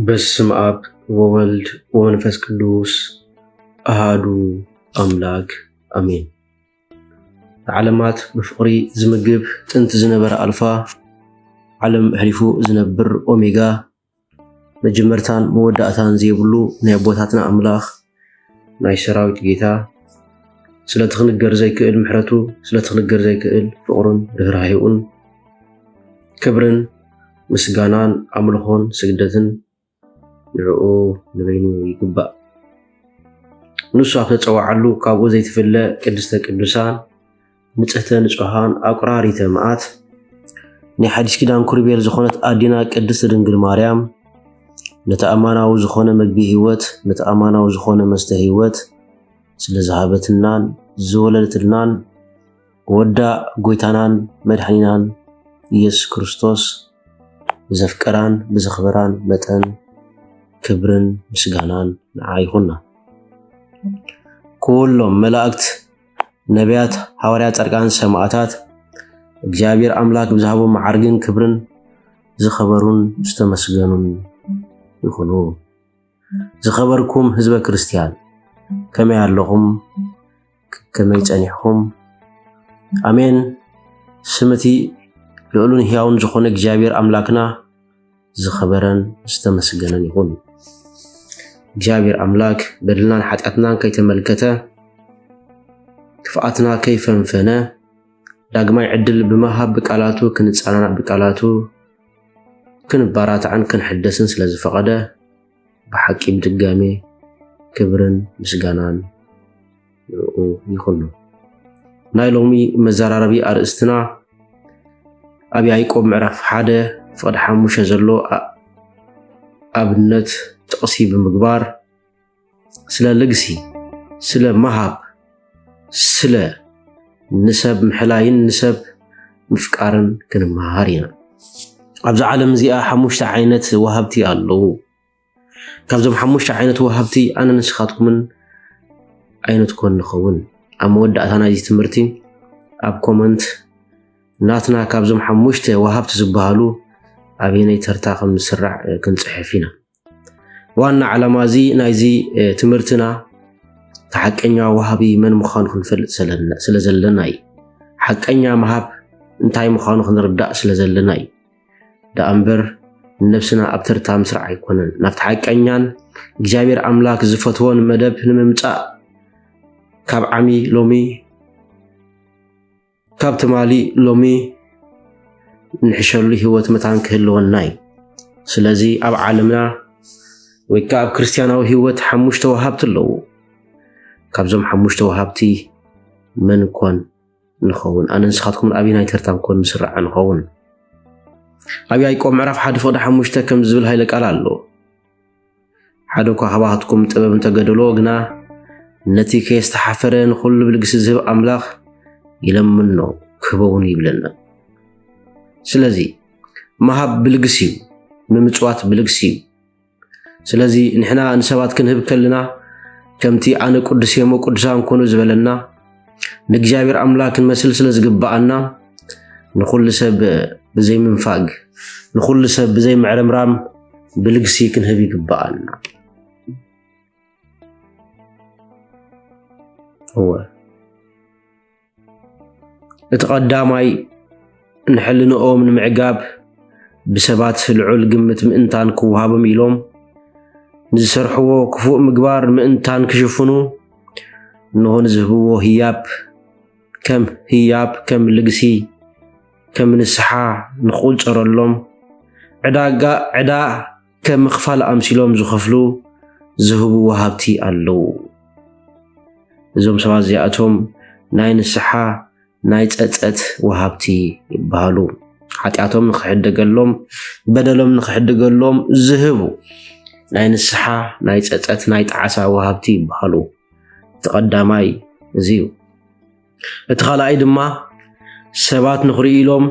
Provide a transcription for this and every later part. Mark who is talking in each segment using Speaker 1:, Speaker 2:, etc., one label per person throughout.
Speaker 1: በስመ አብ ወወልድ ወመንፈስ ቅዱስ አሃዱ አምላክ አሜን። ዓለማት ብፍቅሪ ዝምግብ ጥንት ዝነበረ አልፋ ዓለም ሕሊፉ ዝነብር ኦሜጋ መጀመርታን መወዳእታን ዘይብሉ ናይ አቦታትና አምላኽ ናይ ሰራዊት ጌታ ስለትኽንገር ዘይክእል ምሕረቱ ስለትኽንገር ዘይክእል ፍቅሩን ርህራሄኡን ክብርን ምስጋናን አምልኾን ስግደትን ንዕኡ ንበይኑ ይግባእ። ንሱ ኣብ ተፀዋዓሉ ካብኡ ዘይትፍለ ቅድስተ ቅዱሳን ንጽሕተ ንጹሃን አቁራሪተ መዓት ናይ ሓዲስ ኪዳን ኩርቤል ዝኾነት ኣዴና ቅድስት ድንግል ማርያም ነተኣማናዊ ዝኾነ መግቢ ህይወት ነተኣማናዊ ዝኾነ መስተ ህይወት ስለዝሃበትናን ዝወለደትልናን ወዳ ጎይታናን መድሓኒናን ኢየሱስ ክርስቶስ ብዘፍቀራን ብዘኽበራን መጠን ክብርን ምስጋናን ንዓ ይኹንና። ኩሎም መላእክት ነቢያት ሐዋርያት ጻድቃን ሰማዕታት እግዚአብሔር አምላክ ብዝሃቦም መዓርግን ክብርን ዝኸበሩን ዝተመስገኑን ይኹኑ። ዝኸበርኩም ህዝበ ክርስቲያን ከመይ ኣለኹም? ከመይ ጸኒሕኩም? አሜን። ስምቲ ልዑሉን ሕያውን ዝኾነ እግዚአብሔር አምላክና ዝኸበረን ዝተመስገነን ይኹን። እግዚአብሔር አምላክ በደልናን ኃጢአትናን ከይተመልከተ ክፍአትና ከይፈንፈነ ዳግማይ ዕድል ብምሃብ ብቃላቱ ክንጻናና ብቃላቱ ክንባራትዕን ክንሕደስን ስለዝፈቀደ ብሓቂ ብድጋሜ ክብርን ምስጋናን ይኹን። ናይ ሎሚ መዘራረቢ አርእስትና ኣብ ያዕቆብ ምዕራፍ 1 ፍቅዲ 5 ዘሎ ኣብነት ጥቕሲ ብምግባር ስለ ልግሲ ስለ መሃብ ስለ ንሰብ ምሕላይን ንሰብ ምፍቃርን ክንመሃር ኢና። ኣብዚ ዓለም እዚኣ 5 ዓይነት ወሃብቲ ኣለዉ። ካብዞም 5 ዓይነት ወሃብቲ ኣነ ንስኻትኩምን ዓይነትኮን ንኸውን። ኣብ መወዳእታ ናይዚ ትምህርቲ ኣብ ኮመንት ናትና ካብዞም 5 ወሃብቲ ዝበሃሉ ኣበየናይ ተርታ ከም ዝስራዕ ክንጽሕፍ ኢና። ዋና ዓላማ እዚ ናይዚ ትምህርትና ተሓቀኛ ወሃቢ መን ምዃኑ ክንፈልጥ ስለዘለና እዩ። ሓቀኛ መሃብ እንታይ ምዃኑ ክንርዳእ ስለዘለና እዩ። ዳኣ እምበር ነብስና ኣብ ተርታ ምስራዕ ኣይኮነን። ናብቲ ሓቀኛን እግዚአብሔር አምላክ ዝፈትዎን መደብ ንምምጻእ ካብ ዓሚ ሎሚ ካብ ትማሊ ሎሚ ንሕሸሉ ህይወት መታን ክህልወና እዩ። ስለዚ ኣብ ዓለምና ወይ ከዓ ኣብ ክርስቲያናዊ ህይወት 5 ወሃብቲ ኣለዉ። ካብዞም 5 ወሃብቲ መን ኮን ንኸውን? ኣነ ንስኻትኩም ኣበየናይ ተርታ ኮን ምስራዕ ንኸውን? ኣብ ያዕቆብ ምዕራፍ 1 ፍቅዲ 5 ከም ዝብል ሃይለ ቃል ኣሎ። ሓደ እኳ ካብኣትኩም ጥበብ እንተገደሎ ግና ነቲ ከየስተሓፈረ ንኹሉ ብልግሲ ዝህብ ኣምላኽ ይለምኖ ክህበውን ይብለና። ስለዚ መሃብ ብልግሲ እዩ፣ ምምጽዋት ብልግሲ እዩ። ስለዚ ንሕና ንሰባት ክንህብ ከለና ከምቲ ኣነ ቅዱስ የሞ ቅዱሳን ኮኑ ዝበለና ንእግዚአብሔር አምላክ ክንመስል ስለዝግባአና ንኹሉ ሰብ ብዘይ ምንፋግ ንኹሉ ሰብ ብዘይ ምዕርምራም ብልግሲ ክንህብ ይግባአና። እቲ ቀዳማይ ንሕልንኦም ንምዕጋብ ብሰባት ልዑል ግምት ምእንታን ክወሃቦም ኢሎም ንዝሰርሕዎ ክፉእ ምግባር ምእንታን ክሽፍኑ ንሆን ዝህብዎ ህያብ ከም ልግሲ ከም ንስሓ ንኽቁፀረሎም ዕዳ ከም ምኽፋል ኣምሲሎም ዝኸፍሉ ዝህቡ ወሃብቲ ኣለዉ። እዞም ሰባት እዚኣቶም ናይ ንስሓ ናይ ጸጸት ወሃብቲ ይበሃሉ። ኃጢአቶም ንኽሕደገሎም በደሎም ንኽሕደገሎም ዝህቡ ናይ ንስሓ ናይ ጸጸት ናይ ጣዓሳ ወሃብቲ ይበሃሉ። እቲ ቀዳማይ እዚ እዩ። እቲ ካልኣይ ድማ ሰባት ንኽሪኢሎም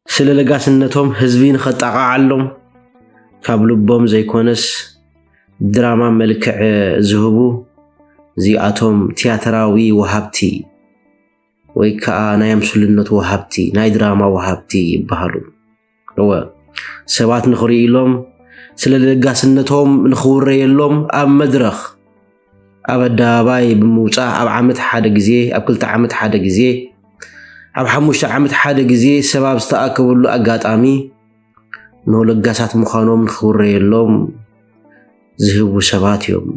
Speaker 1: ስለ ለጋስነቶም ህዝቢ ንኸጣቃዓሎም ካብ ልቦም ዘይኮነስ ድራማ መልክዕ ዝህቡ እዚኣቶም ቲያትራዊ ወሃብቲ ወይ ከዓ ናይ ኣምስልነት ወሃብቲ ናይ ድራማ ወሃብቲ ይበሃሉ። ሰባት ንኽሪኢሎም ስለ ለጋስነቶም ንኽውረየሎም ኣብ መድረኽ ኣብ ኣደባባይ ብምውፃእ ኣብ ዓመት ሓደ ግዜ ኣብ 2 ዓመት ሓደ ግዜ ኣብ 5 ዓመት ሓደ ግዜ ሰባብ ዝተኣከበሉ ኣጋጣሚ ንለጋሳት ምዃኖም ንኽውረየሎም ዝህቡ ሰባት እዮም።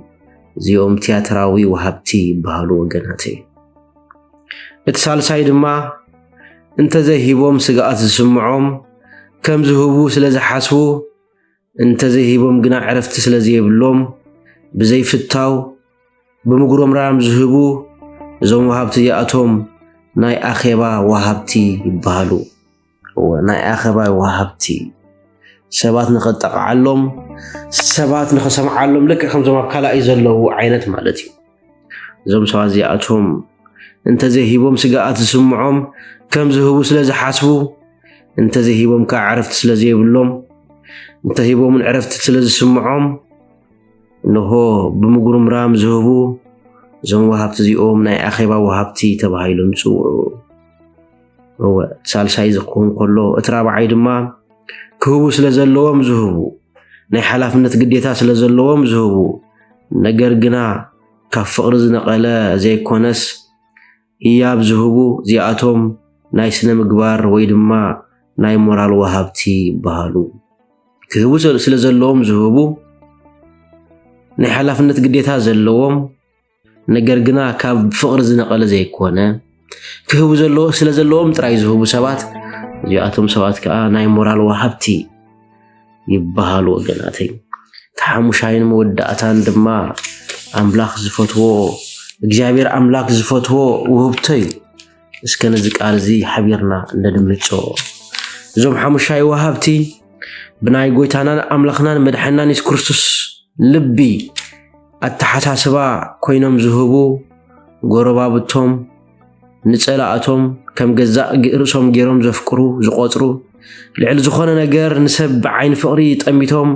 Speaker 1: እዚኦም ቲያትራዊ ወሃብቲ ይበሃሉ ወገናተይ። እቲ ሳልሳይ ድማ እንተዘይሂቦም ስግኣት ዝስምዖም ከም ዝህቡ ስለ ዝሓስቡ እንተዘይሂቦም ግና ዕረፍቲ ስለ ዘይብሎም ብዘይፍታው ብምጉረምራም ዝህቡ እዞም ወሃብቲ እዚኣቶም ናይ ኣኼባ ወሃብቲ ይበሃሉ። ናይ ኣኼባ ወሃብቲ ሰባት ንኽጠቕዓሎም ሰባት ንኽሰምዓሎም ልክዕ ከምዞም ኣብ ካልኣይ ዘለዉ ዓይነት ማለት እዩ። እዞም ሰባት እዚኣቶም እንተዘይሂቦም ስግኣት ዝስምዖም ከም ዝህቡ ስለ ዝሓስቡ እንተዘይሂቦም ከዓ ዕረፍቲ ስለ ዘይብሎም እንተሂቦምን ዕረፍቲ ስለ ዝስምዖም እንሆ ብምጉርምራም ዝህቡ እዞም ወሃብቲ እዚኦም ናይ ኣኼባ ወሃብቲ ተባሂሎም ይፅውዑ። ሳልሳይ ዝኸውን ከሎ እቲ ራብዓይ ድማ ክህቡ ስለ ዘለዎም ዝህቡ ናይ ሓላፍነት ግዴታ ስለ ዘለዎም ዝህቡ ነገር ግና ካብ ፍቕሪ ዝነቐለ ዘይኮነስ ህያብ ዝህቡ እዚኣቶም ናይ ስነ ምግባር ወይ ድማ ናይ ሞራል ወሃብቲ ይበሃሉ። ክህቡ ስለ ዘለዎም ዝህቡ ናይ ሓላፍነት ግዴታ ዘለዎም ነገር ግና ካብ ፍቕሪ ዝነቐለ ዘይኮነ ክህቡ ስለ ዘለዎም ጥራይ ዝህቡ ሰባት እዚኣቶም ሰባት ከዓ ናይ ሞራል ወሃብቲ ይበሃሉ ወገናተይ። ተሓሙሻይን መወዳእታን ድማ ኣምላኽ ዝፈትዎ እግዚአብሔር ኣምላኽ ዝፈትዎ ውህብቶ እዩ። እስከ ነዚ ቃል እዚ ሓቢርና እንደድምጾ እዞም ሓሙሻይ ወሃብቲ ብናይ ጎይታናን ኣምላኽናን መድሓኒናን ኢየሱስ ክርስቶስ ልቢ ኣተሓሳስባ ኮይኖም ዝህቡ ጎረባብቶም ንጸላእቶም ከም ገዛእ ርእሶም ገይሮም ዘፍቅሩ ዝቆፅሩ ልዕሊ ዝኾነ ነገር ንሰብ ብዓይኒ ፍቕሪ ጠሚቶም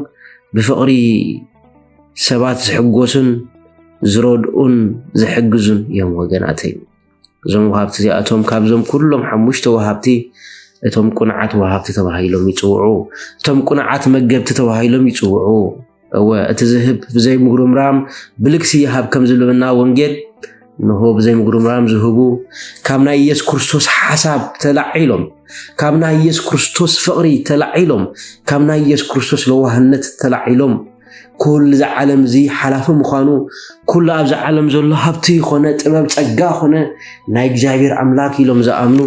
Speaker 1: ብፍቕሪ ሰባት ዝሕጎሱን ዝረድኡን ዝሕግዙን እዮም ወገናተይ። እዞም ወሃብቲ እዚኣቶም ካብዞም ኩሎም ሓሙሽተ ወሃብቲ እቶም ቁንዓት ወሃብቲ ተባሂሎም ይፅውዑ። እቶም ቁንዓት መገብቲ ተባሂሎም ይፅውዑ። እቲ ዝህብ ብዘይ ምጉርምራም ብልክሲ ይሃብ ከም ዝብለና ወንጌል እንሆ ብዘይ ምጉርምራም ዝህቡ ካብ ናይ ኢየሱስ ክርስቶስ ሓሳብ ተላዒሎም ካብ ናይ ኢየሱስ ክርስቶስ ፍቕሪ ተላዒሎም ካብ ናይ ኢየሱስ ክርስቶስ ለዋህነት ተላዒሎም ኩሉ ዝዓለም እዚ ሓላፊ ምዃኑ ኩሉ ኣብዚ ዓለም ዘሎ ሃብቲ ይኾነ ጥበብ ፀጋ ኾነ ናይ እግዚአብሔር ኣምላክ ኢሎም ዝኣምኑ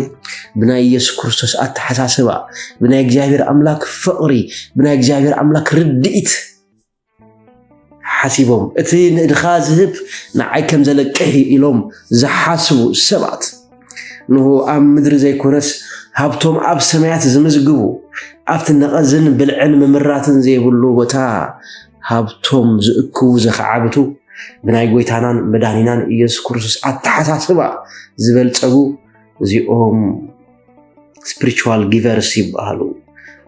Speaker 1: ብናይ ኢየሱስ ክርስቶስ ኣተሓሳስባ ብናይ እግዚአብሔር ኣምላክ ፍቕሪ ብናይ እግዚአብሔር ኣምላክ ርድኢት ሓሲቦም እቲ ንእድኻ ዝህብ ንዓይ ከም ዘለቅሕ ኢሎም ዝሓስቡ ሰባት ንሆ ኣብ ምድሪ ዘይኮነስ ሃብቶም ኣብ ሰማያት ዝምዝግቡ ኣብቲ ነቐዝን ብልዕን ምምራትን ዘይብሉ ቦታ ሃብቶም ዝእክቡ ዘኸዓብቱ ብናይ ጎይታናን መድሓኒናን ኢየሱስ ክርስቶስ ኣተሓሳስባ ዝበልጸጉ እዚኦም ስፒሪቹዋል ጊቨርስ ይበሃሉ፣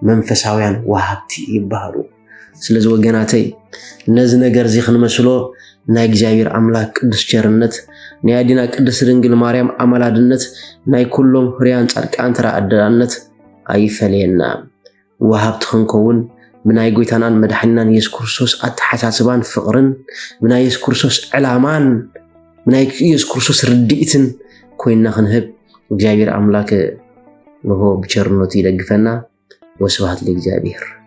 Speaker 1: መንፈሳውያን ወሃብቲ ይበሃሉ። ስለዚ ወገናተይ ነዚ ነገር እዚ ክንመስሎ ናይ እግዚአብሔር ኣምላክ ቅዱስ ቸርነት ናይ ኣዲና ቅድስት ድንግል ማርያም ኣማላድነት ናይ ኩሎም ህርያን ጻድቃን ተራድኣነት ኣይፈለየና። ወሃብቲ ክንከውን ብናይ ጎይታናን መድሓኒናን ኢየሱስ ክርስቶስ ኣተሓሳስባን ፍቕርን ብናይ ኢየሱስ ክርስቶስ ዕላማን ብናይ ኢየሱስ ክርስቶስ ርድኢትን ኮይንና ክንህብ እግዚአብሔር ኣምላክ ንሆ ብቸርነቱ ይደግፈና። ወስብሐት ለእግዚአብሔር።